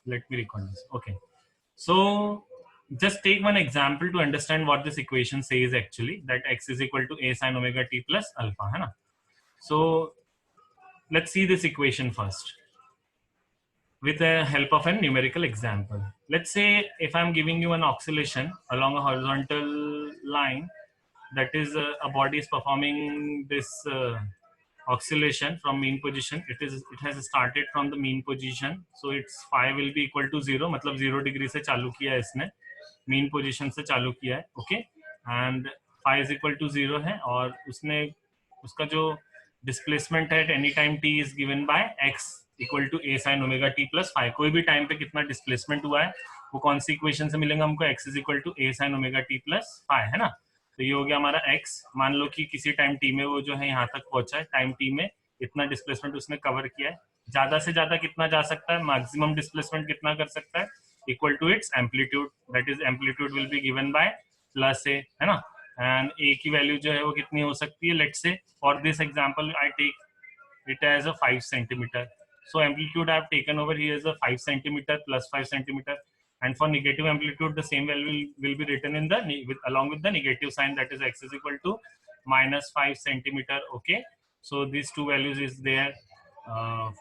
let me record this. Okay, so just take one example to understand what this equation says actually, that x is equal to a sin omega t plus alpha, है ना? So let's see this equation first with the help of a numerical example. Let's say if I'm giving you an oscillation along a horizontal line, that is a body is performing this oscillation from mean position. It has started from the mean position, so its phi will be equal to 0, मतलब 0 degree से चालू किया है इसने, mean position से चालू किया है, okay, and phi is equal to 0 है, और उसने उसका जो डिस्प्लेसमेंट है at any time t is given by x equal to a sin omega t plus phi. कोई भी टाइम पे कितना डिस्प्लेसमेंट हुआ है वो कौन सी इक्वेशन से मिलेगा हमको, x is equal to a sin omega t plus phi, है ना? तो ये हो गया हमारा x. मान लो कि किसी टाइम t में वो जो है यहाँ तक पहुंचा है, टाइम t में इतना डिस्प्लेसमेंट उसने कवर किया है. ज्यादा से ज्यादा कितना जा सकता है, मैक्सिमम डिस्प्लेसमेंट कितना कर सकता है, equal to its amplitude, that is amplitude will be given by plus A, है ना? एंड ए की वैल्यू जो है वो कितनी हो सकती है, let's say for this example I take it as a 5 centimetre. So amplitude I have taken over here is a 5 centimeter plus 5 centimeter, and for negative amplitude the same value will be written in the along with the negative sign, that is x is equal to minus 5 centimeter. Okay, so these two values is there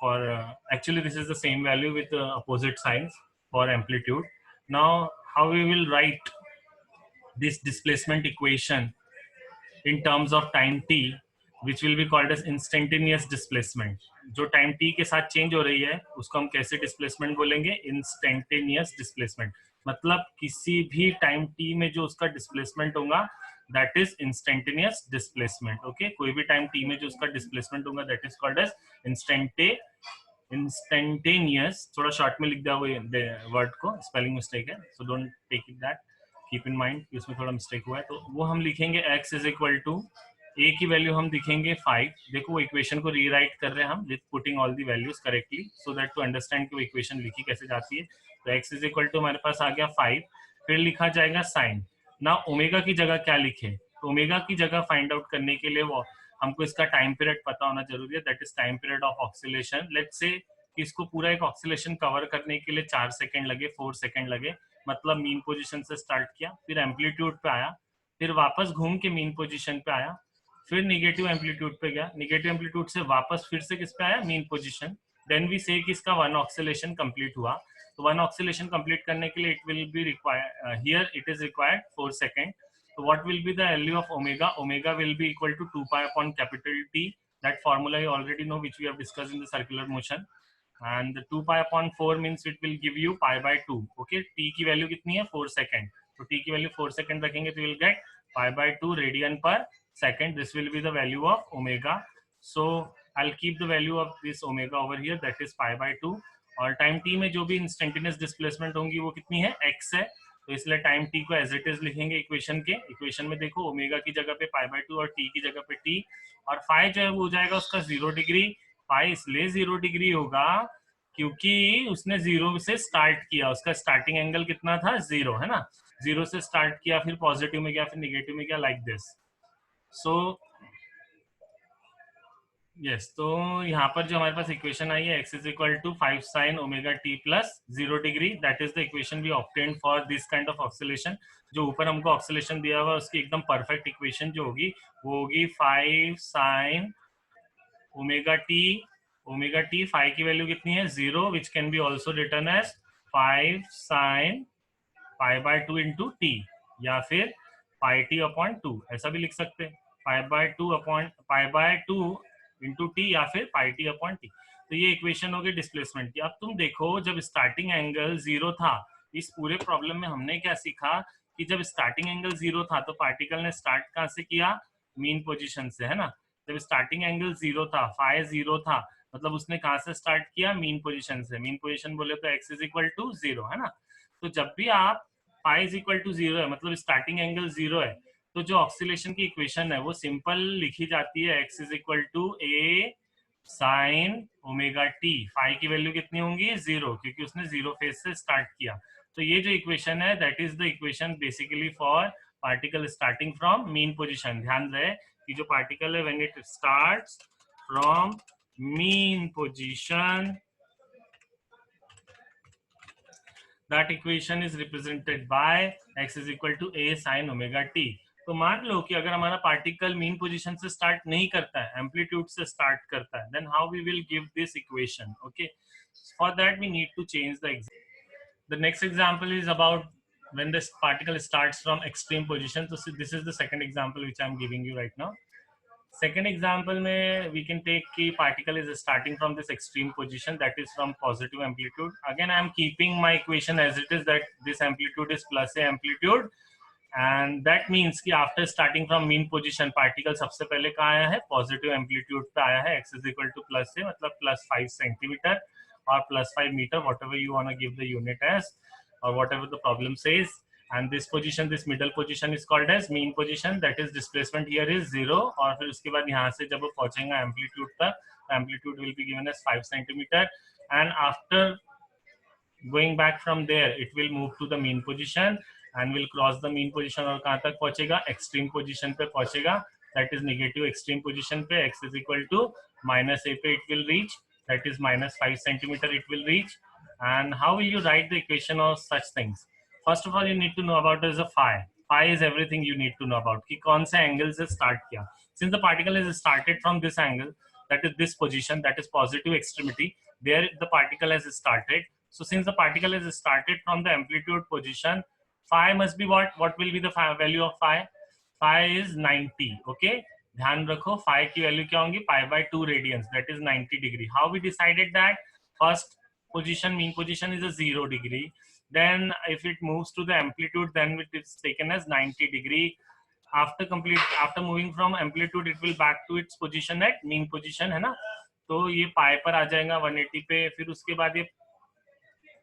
for actually this is the same value with opposite signs for amplitude. Now how we will write this displacement equation in terms of time t, which will be called as instantaneous displacement. जो time t के साथ change हो रही है उसको हम कैसे displacement बोलेंगे, इंस्टेंटेनियस डिस्प्लेसमेंट. मतलब किसी भी टाइम t में जो उसका डिस्प्लेसमेंट होगा that is instantaneous displacement. Okay, कोई भी टाइम t में जो उसका डिस्प्लेसमेंट होगा that is called as instantaneous. थोड़ा शॉर्ट में लिख दिया वो वर्ड को, स्पेलिंग मिस्टेक है, so don't take it that, keep in mind कि उसमें थोड़ा मिस्टेक हुआ है. तो वो हम लिखेंगे x is equal to a की वैल्यू हम दिखेंगे 5. देखो वो इक्वेशन को रीराइट कर रहे हैं हम with putting all the values correctly, so that to understand कि वो इक्वेशन लिखी कैसे जाती है. तो x इज इक्वल टू हमारे पास आ गया 5, फिर लिखा जाएगा साइन. ना ओमेगा की जगह क्या लिखे, तो ओमेगा की जगह फाइंड आउट करने के लिए वो हमको इसका टाइम पीरियड पता होना जरूरी है, that is time period of oscillation. Let's say इसको पूरा एक ऑक्सीलेशन कवर करने के लिए 4 सेकंड लगे, 4 सेकंड लगे, मतलब मीन पोजीशन से स्टार्ट किया, फिर एम्पलीट्यूड पे आया, फिर वापस घूम के मीन पोजीशन पे आया, फिर निगेटिव एम्पलीट्यूड पे गया, निगेटिव एम्पलीट्यूड से वापस फिर से किस पे आया, मीन पोजीशन. देन वी से कि इसका वन ऑक्सीलेशन कंप्लीट हुआ. तो वन ऑक्सीलेशन कंप्लीट करने के लिए it will be required, here it is required 4 second. तो what will be the value of omega, omega will be equal to 2 pi upon capital T. That formula you already know which we have discussed in the circular motion, and the 2 pi upon 4 means it will give you pi by 2. okay, t की value कितनी है 4 second, तो t की value 4 second रखेंगे तो you'll get pi by 2 radian पर second. This will be the value of omega, so I'll keep the value of this omega over here, that is pi by 2. और time t में जो भी instantaneous displacement होंगी वो कितनी है, x है, तो इसलिए टाइम t को एज इट इज लिखेंगे इक्वेशन के. इक्वेशन में देखो ओमेगा की जगह पे pi by 2 और t की जगह पे t, और phi जो है वो हो जाएगा उसका 0 डिग्री. पाई इसलिए 0 डिग्री होगा क्योंकि उसने 0 से स्टार्ट किया, उसका स्टार्टिंग एंगल कितना था, 0, है ना? 0 से स्टार्ट किया, फिर पॉजिटिव में गया, फिर नेगेटिव में गया, लाइक दिस. सो यस, तो यहाँ पर जो हमारे पास इक्वेशन आई है x is equal to 5 sin omega t plus 0 degree, that is the equation we obtained for this kind of oscillation. जो ऊपर हमको ऑक्सीलेशन दिया हुआ उसकी एकदम परफेक्ट इक्वेशन जो होगी वो होगी 5 sin ओमेगा टी फाई की वैल्यू कितनी है, 0, which can be also written as 5 sin pi by 2 into t, या फिर पाई टी अपॉन 2, ऐसा भी लिख सकते हैं, पाई बाय 2 इंटू टी, या फिर पाई टी अपॉन टी. तो ये इक्वेशन होगी डिस्प्लेसमेंट की. अब तुम देखो जब स्टार्टिंग एंगल 0 था, इस पूरे प्रॉब्लम में हमने क्या सीखा कि जब स्टार्टिंग एंगल 0 था तो पार्टिकल ने स्टार्ट कहाँ से किया, मीन पोजीशन से, है ना? जब स्टार्टिंग एंगल 0 था, फाई 0 था, मतलब उसने कहाँ से स्टार्ट किया, मीन पोजीशन से. मीन पोजीशन बोले तो x इज इक्वल टू 0, है ना? तो जब भी आप फाई इज इक्वल टू 0 है, मतलब स्टार्टिंग एंगल 0 है, तो जो ऑक्सीलेशन की इक्वेशन है वो सिंपल लिखी जाती है, x is equal to a sin omega t. Phi की वैल्यू कितनी होंगी, 0, क्योंकि उसने 0 फेज से स्टार्ट किया. तो ये जो इक्वेशन है that is the equation basically for particle starting from mean position. ध्यान रहे कि जो पार्टिकल है when it starts from mean position That equation is represented by x is equal to a sin omega t. तो मान लो कि अगर हमारा पार्टिकल मीन पोजीशन से स्टार्ट नहीं करता है, एम्पलीट्यूड से स्टार्ट करता है, then how we will give this equation. Okay, for that we need to change the next example is about when this particle starts from extreme position. So this is the second example which I'm giving you right now. Second example में we can take कि particle is starting from this extreme position, that is from positive amplitude. Again I am keeping my equation as it is, that this amplitude is plus a amplitude, and that means कि after starting from mean position particle सबसे पहले कहाँ आया है, positive amplitude पे आया है. x is equal to plus a मतलब plus 5 centimeter or plus 5 meter, whatever you want to give the unit as, or whatever the problem says. And this position, this middle position is called as mean position, that is displacement here is 0. और फिर उसके बाद यहाँ से जब वो पहुंचेगा amplitude तक, amplitude will be given as 5 centimeter, and after going back from there it will move to the mean position and will cross the mean position और कहाँ तक पहुंचेगा, extreme position पे पहुंचेगा, that is negative extreme position पे. x is equal to minus a पे it will reach, that is minus 5 centimeter it will reach. And how will you write the equation of such things? First of all you need to know about is a phi. Phi is everything you need to know about कि कौन से angle से start किया. Since the particle is started from this angle, that is this position, that is positive extremity, there the particle has started. So since the particle is started from the amplitude position, phi must be what? What will be the value of phi? Phi is 90. Okay. ध्यान रखो phi की value क्या होंगी, pi by 2 radians, that is 90 degree. How we decided that? First position, mean position is a 0 degree. Then if it moves to the amplitude, then it is taken as 90 degree. After moving from amplitude, it will back to its position at mean position, है ना. तो ये pi पर आ जाएगा 180 पे. फिर उसके बाद ये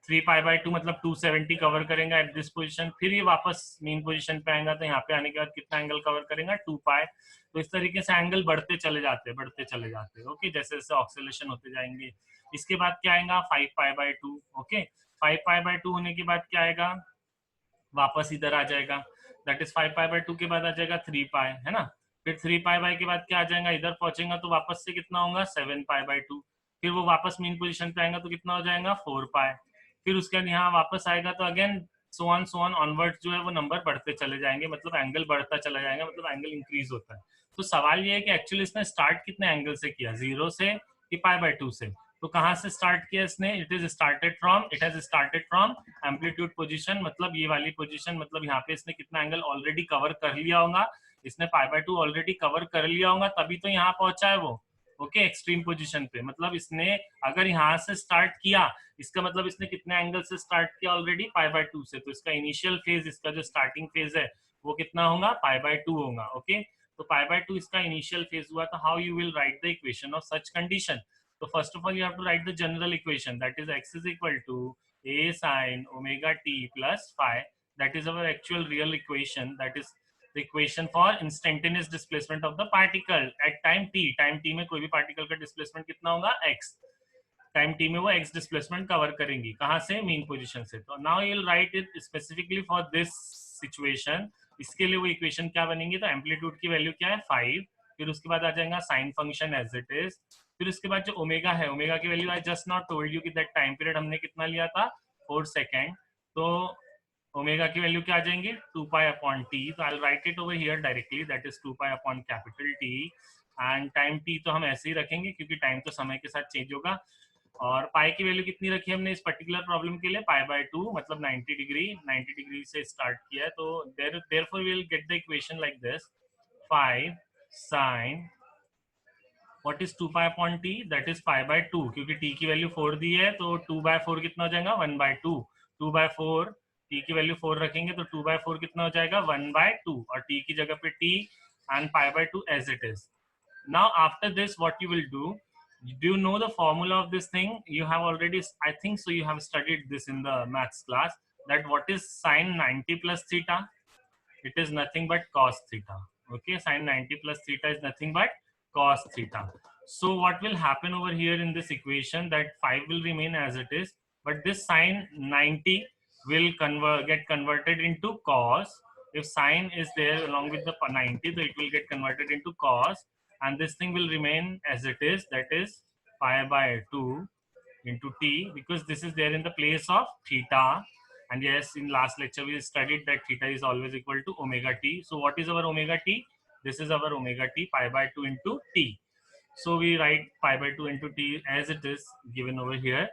3 पाई बाई 2 मतलब 270 कवर करेंगे एट दिस पोजीशन. फिर ये वापस मेन पोजीशन पे आएगा, तो यहाँ पे आने के बाद कितना एंगल कवर करेगा, 2 पाई. तो इस तरीके से एंगल बढ़ते चले जाते हैं. ओके, जैसे जैसे ऑक्सीलेशन होते जाएंगे. इसके बाद क्या आएगा, 5 pi by 2. Okay, 5 pi by 2 होने के बाद क्या आएगा, वापस इधर आ जाएगा, दैट इज 5 पाई बाई 2 के बाद आ जाएगा 3 पाई, है ना. फिर 3 पाई बाई के बाद क्या आ जाएगा, इधर पहुंचेगा तो वापस से कितना होगा, 7 पाई बाई 2. फिर वो वापस मेन पोजीशन पे आएगा तो कितना हो जाएगा, 4 पाई. फिर उसके बाद यहाँ वापस आएगा तो अगेन सो ऑन ऑनवर्ड जो है वो नंबर बढ़ते चले जाएंगे, मतलब एंगल बढ़ता चला जाएगा, मतलब एंगल इंक्रीज होता है. तो सवाल ये है कि एक्चुअली इसने स्टार्ट कितने एंगल से किया, 0 से कि पाई बाई 2 से. तो कहाँ से स्टार्ट किया इसने, it has started from amplitude position, मतलब ये वाली पोजीशन, मतलब यहाँ पे इसने कितना एंगल ऑलरेडी कवर कर लिया होगा, इसने पाई बाई 2 ऑलरेडी कवर कर लिया होगा, तभी तो यहाँ पहुंचा है वो. ओके, एक्सट्रीम पोजीशन पे, मतलब इसने अगर यहाँ से स्टार्ट किया, इसका मतलब इसने कितने एंगल से स्टार्ट किया ऑलरेडी, पाई बाई 2 से. तो इसका इनिशियल फेज, इसका जो स्टार्टिंग फेज है वो कितना होगा, पाई बाई 2 होगा. ओके, तो पाई बाई 2 इसका इनिशियल फेज हुआ. तो how you will write the equation of such condition. So first of all you have to write the general equation, that is x is equal to a sin omega t plus phi. That is our actual real equation, that is the equation for instantaneous displacement of the particle at time t. Time t में कोई भी particle का displacement कितना होगा, x. Time t में वो x displacement cover करेंगी, कहाँ से, मीन पोजीशन से. तो now you will write it specifically for this situation. इसके लिए वो इक्वेशन क्या बनेंगी, तो एम्पलीट्यूड की वैल्यू क्या है, 5. फिर उसके बाद आ जाएगा sine function as it is. फिर उसके बाद जो ओमेगा है, ओमेगा की value I just not told you कि दैट टाइम पीरियड हमने कितना लिया था, 4 सेकेंड. तो ओमेगा की वैल्यू क्या आ जाएंगी, 2 पाई अपॉन टी. तो I will write it over here directly, that is 2 pi upon capital T. And time T तो हम ऐसे ही रखेंगे क्योंकि टाइम तो समय के साथ चेंज होगा. और पाई की वैल्यू कितनी रखी हमने इस पर्टिकुलर प्रॉब्लम के लिए, पाई बाय 2 मतलब 90 डिग्री से स्टार्ट किया है. तो therefore we will get the equation like this, 5 sin what is 2 pi upon t, that is pi by 2. क्योंकि टी की वैल्यू 4 दी है तो 2 बाय 4 कितना हो जाएगा, 1 बाय 2. 2 बाय 4, टी की वैल्यू 4 रखेंगे तो 2 बाय 4 कितना हो जाएगा, 1 बाय 2. और टी की जगह पे t and pi by 2 as it is. Now after this what you will do you know the formula of this thing, you have already, I think so you have studied this in the maths class, that what is sin 90 plus theta, it is nothing but cos theta. Okay, sin 90 plus theta is nothing but cos theta. So what will happen over here in this equation, that 5 will remain as it is, but this sin 90 will get converted into cos. If sin is there along with the 90, so it will get converted into cos, and this thing will remain as it is, that is pi by 2 into t, because this is there in the place of theta. And yes, in last lecture we studied that theta is always equal to omega t. So what is our omega t? This is our omega t, pi by 2 into t. So we write pi by 2 into t as it is given over here.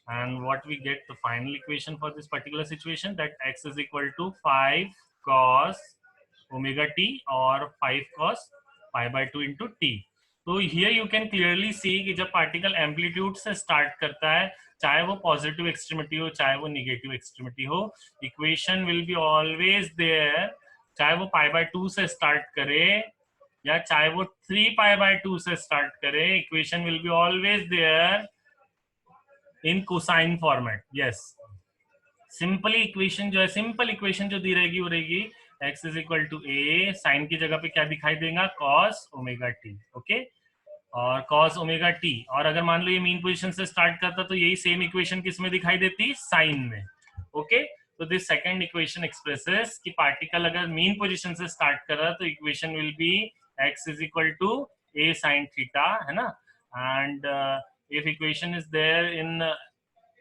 And what we get, the final equation for this particular situation, that x is equal to 5 cos omega t or 5 cos pi by 2 into t. तो here you can clearly see कि जब particle amplitude से start करता है, चाहे वो positive extremity हो चाहे वो निगेटिव एक्सट्रीमिटी हो, equation will be always there, चाहे वो पाई बाय 2 से स्टार्ट करे या चाहे वो 3 पाई बाय 2 से स्टार्ट करे, equation will be always there in cosine format. Yes, simply equation जो है, सिंपल इक्वेशन जो दी रहेगी वो रहेगी x is equal to a, sine की जगह पे क्या दिखाई देगा, cos ओमेगा टी. ओके, और cos ओमेगा टी. और अगर मान लो ये मीन पोजीशन से स्टार्ट करता तो यही सेम इक्वेशन किस में दिखाई देती, साइन में. ओके, तो दिस सेकंड इक्वेशन एक्सप्रेसेस कि पार्टिकल अगर मीन पोजीशन से स्टार्ट कर रहा है तो equation will be x is equal to a sin theta, है ना. And if equation is there in,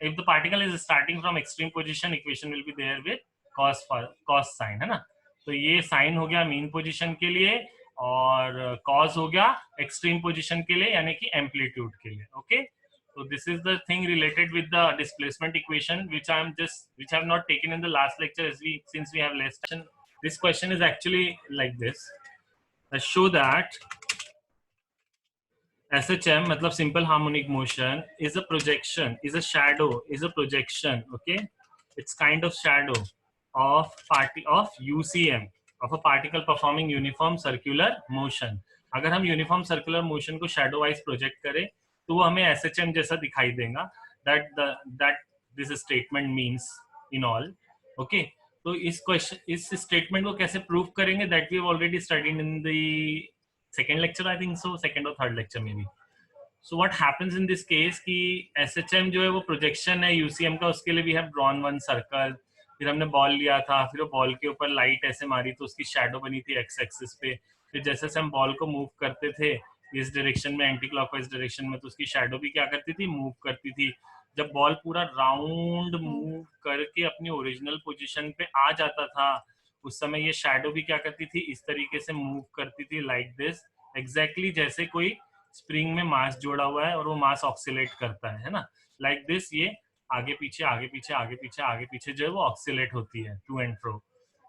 if the particle is starting from extreme position, equation will be there with cos sin, है ना. तो ये sign हो गया mean position के लिए और cos हो गया एक्सट्रीम पोजीशन के लिए, यानी कि एम्पलीट्यूड के लिए. Okay, so this is the thing related with the displacement equation which I have not taken in the last lecture since we have less time. This question is actually like this. Let's show that SHM मतलब simple harmonic motion is a projection, is a shadow, is a projection. Okay, it's kind of shadow of UCM, of a particle performing uniform circular motion. अगर हम uniform circular motion को shadow wise project करें तो वो हमें SHM जैसा दिखाई देगा. that this statement means in all. Okay, तो इस statement को कैसे prove करेंगे, that we have already studied in the second lecture, I think so, second or third lecture maybe. So what happens in this case कि SHM जो है वो projection है UCM का, उसके लिए we have drawn one circle. फिर हमने बॉल लिया था, फिर वो बॉल के ऊपर लाइट ऐसे मारी तो उसकी शैडो बनी थी एक्स एक्सिस पे. फिर जैसे से हम बॉल को मूव करते थे इस डायरेक्शन में, एंटी क्लॉकवाइज डायरेक्शन में, तो उसकी शैडो भी क्या करती थी, मूव करती थी. जब बॉल पूरा राउंड मूव करके अपनी ओरिजिनल पोजीशन पे आ जाता था, उस समय ये शैडो भी क्या करती थी, इस तरीके से मूव करती थी लाइक दिस, एग्जैक्टली जैसे कोई स्प्रिंग में मास जोड़ा हुआ है और वो मास ऑक्सीलेट करता है ना, लाइक दिस. ये आगे पीछे आगे पीछे आगे पीछे आगे पीछे जो है वो ऑक्सीलेट होती है to and fro.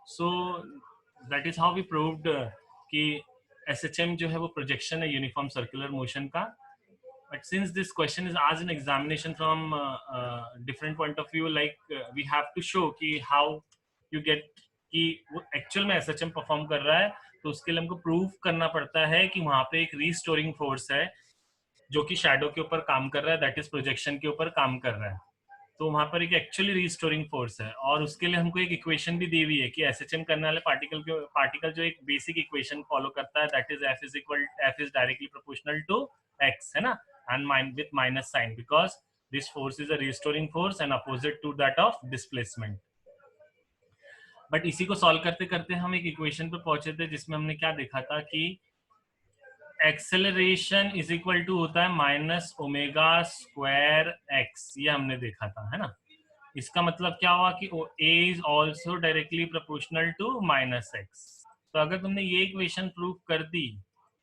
So that is how we proved कि SHM जो है वो प्रोजेक्शन है यूनिफॉर्म सर्कुलर मोशन का. But since this question is asked in examination from different point of view, like we have to show कि how you get कि वो actual में SHM परफॉर्म कर रहा है, तो उसके लिए हमको प्रूव करना पड़ता है कि वहां पे एक रीस्टोरिंग फोर्स है जो कि शैडो के ऊपर काम कर रहा है, दैट इज प्रोजेक्शन के ऊपर काम कर रहा है. तो वहां पर एक एक्चुअली रीस्टोरिंग फोर्स है, और उसके लिए हमको एक इक्वेशन भी दी हुई है कि SHM करने वाले पार्टिकल जो एक बेसिक इक्वेशन फॉलो करता है, that is F is directly proportional to x, है ना, and with minus sign because this force is a restoring force and opposite to that of displacement. But इसी को सॉल्व करते करते हम एक इक्वेशन पे पहुंचे थे जिसमें हमने क्या देखा था कि एक्सेलरेशन इज इक्वल टू होता है माइनस ओमेगा स्क्वायर एक्स, ये हमने देखा था, है ना. इसका मतलब क्या हुआ कि A is also directly proportional to minus x. तो अगर तुमने ये इक्वेशन प्रूव कर दी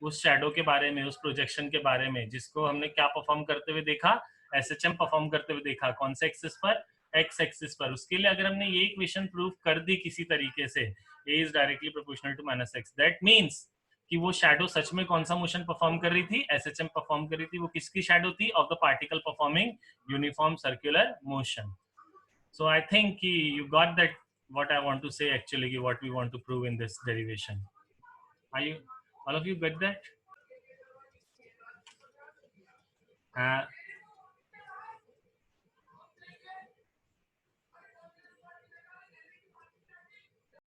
उस शैडो के बारे में, उस प्रोजेक्शन के बारे में, जिसको हमने क्या परफॉर्म करते हुए देखा, SHM परफॉर्म करते हुए देखा, कौन से एक्सिस पर, एक्स एक्सिस पर. उसके लिए अगर हमने ये इक्वेशन प्रूव कर दी किसी तरीके से, A is directly proportional to minus x, that means कि वो शैडो सच में कौन सा मोशन परफॉर्म कर रही थी, SHM परफॉर्म कर रही थी. वो किसकी शैडो थी, of the particle performing uniform circular motion. So I think you got that what I want to say actually, what we want to prove in this derivation. Are you all of you get that?